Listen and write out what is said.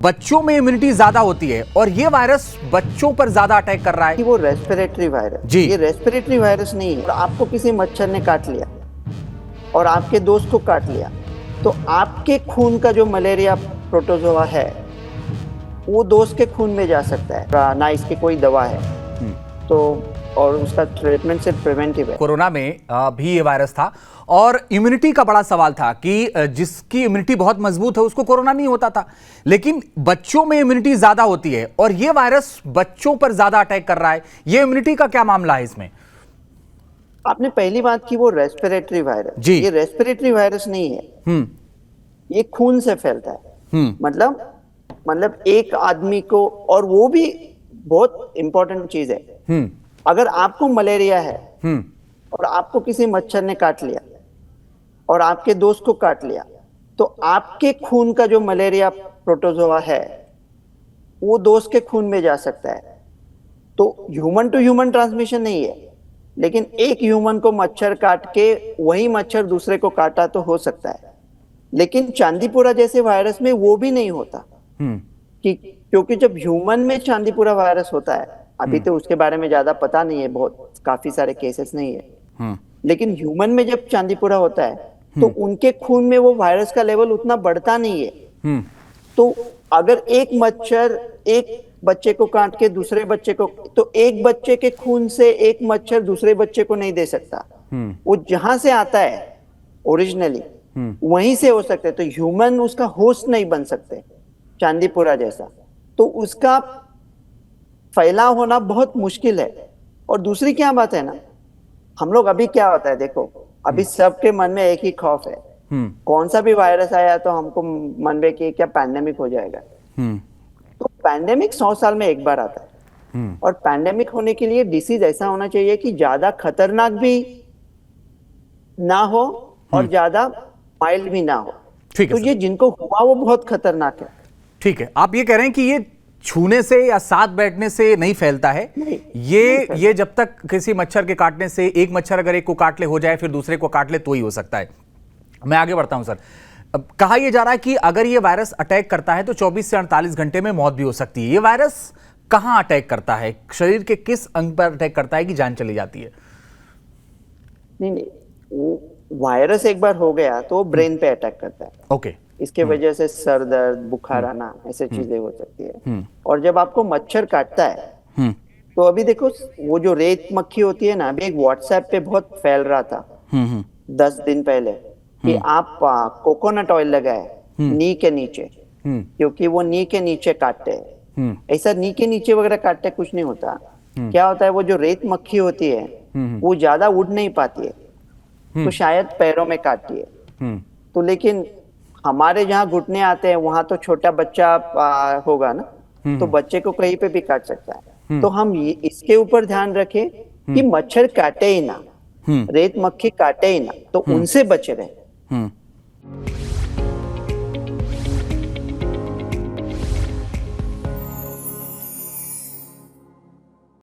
बच्चों में इम्यूनिटी ज्यादा होती है और ये वायरस बच्चों पर ज्यादा अटैक कर रहा है। कि वो रेस्पिरेटरी वायरस जी। ये रेस्पिरेटरी वायरस नहीं है। आपको किसी मच्छर ने काट लिया और आपके दोस्त को काट लिया तो आपके खून का जो मलेरिया प्रोटोजोआ है वो दोस्त के खून में जा सकता है, ना इसकी कोई दवा है तो, और उसका ट्रीटमेंट सिर्फ प्रिवेंटिव है। कोरोना में भी ये वायरस था और इम्यूनिटी का बड़ा सवाल था कि जिसकी इम्यूनिटी बहुत मजबूत है उसको कोरोना नहीं होता था, लेकिन बच्चों में इम्यूनिटी ज्यादा होती है और ये वायरस बच्चों पर ज्यादा अटैक कर रहा है। ये इम्यूनिटी का क्या मामला है इसमें? आपने पहली बात की वो रेस्पिरेटरी वायरस, जी। ये रेस्पिरेटरी वायरस नहीं है, ये खून से फैलता है। मतलब एक आदमी को, और वो भी बहुत इंपॉर्टेंट चीज है, अगर आपको मलेरिया है और आपको किसी मच्छर ने काट लिया और आपके दोस्त को काट लिया तो आपके खून का जो मलेरिया प्रोटोजोआ है वो दोस्त के खून में जा सकता है। तो ह्यूमन टू ह्यूमन ट्रांसमिशन नहीं है, लेकिन एक ह्यूमन को मच्छर काट के वही मच्छर दूसरे को काटा तो हो सकता है। लेकिन चांदीपुरा जैसे वायरस में वो भी नहीं होता कि, क्योंकि जब ह्यूमन में चांदीपुरा वायरस होता है, अभी तो उसके बारे में ज्यादा पता नहीं है, बहुत काफी सारे केसेस नहीं है, लेकिन ह्यूमन में जब चांदीपुरा होता है तो उनके खून में वो वायरस का लेवल उतना बढ़ता नहीं है। तो अगर एक मच्छर एक बच्चे को काट के दूसरे बच्चे को, तो एक बच्चे के खून से एक मच्छर दूसरे बच्चे को नहीं दे सकता, वो जहां से आता है ओरिजिनली वहीं से हो सकते। तो ह्यूमन उसका होस्ट नहीं बन सकते चांदीपुरा जैसा, तो उसका फैलाव होना बहुत मुश्किल है। और दूसरी क्या बात है ना, हम लोग अभी क्या होता है, देखो अभी सबके मन में एक ही खौफ है, कौन सा भी वायरस आया तो हमको मन में कि क्या पैंडेमिक हो जाएगा। तो पैंडेमिक 100 साल में एक बार आता है, और पैंडेमिक होने के लिए डिसीज ऐसा होना चाहिए कि ज्यादा खतरनाक भी ना हो और ज्यादा माइल्ड भी ना हो। ठीक है तो ये जिनको हुआ वो बहुत खतरनाक है। ठीक है, आप ये कह रहे हैं कि ये छूने से या साथ बैठने से नहीं फैलता है, नहीं ये जब तक किसी मच्छर के काटने से, एक मच्छर अगर एक को काट ले हो जाए फिर दूसरे को काट ले तो ही हो सकता है। मैं आगे बढ़ता हूं सर। अब कहा यह जा रहा है कि अगर ये वायरस अटैक करता है तो 24 से 48 घंटे में मौत भी हो सकती है। ये वायरस कहां अटैक करता है, शरीर के किस अंग पर अटैक करता है कि जान चली जाती है? नहीं, वो वायरस एक बार हो गया तो ब्रेन पे अटैक करता है। ओके। इसके वजह से सर दर्द, बुखार आना, ऐसे चीजें हो सकती है। और जब आपको मच्छर काटता है तो अभी देखो वो जो रेत मक्खी होती है ना, अभी एक व्हाट्सएप पे बहुत फैल रहा था 10 दिन पहले कि आप कोकोनट ऑयल लगाए नी के नीचे, क्योंकि वो नी के नीचे काटते हैं। ऐसा नी के नीचे वगैरह काटते कुछ नहीं होता। क्या होता है, वो जो रेत मक्खी होती है वो ज्यादा उड़ नहीं पाती है, तो शायद पैरों में काटती है। तो लेकिन हमारे जहाँ घुटने आते हैं वहां तो छोटा बच्चा होगा ना, तो बच्चे को कहीं पे भी काट सकता है। तो हम इसके ऊपर ध्यान रखें कि मच्छर काटे ही ना, रेत मक्खी काटे ही ना, तो उनसे बचे रहे।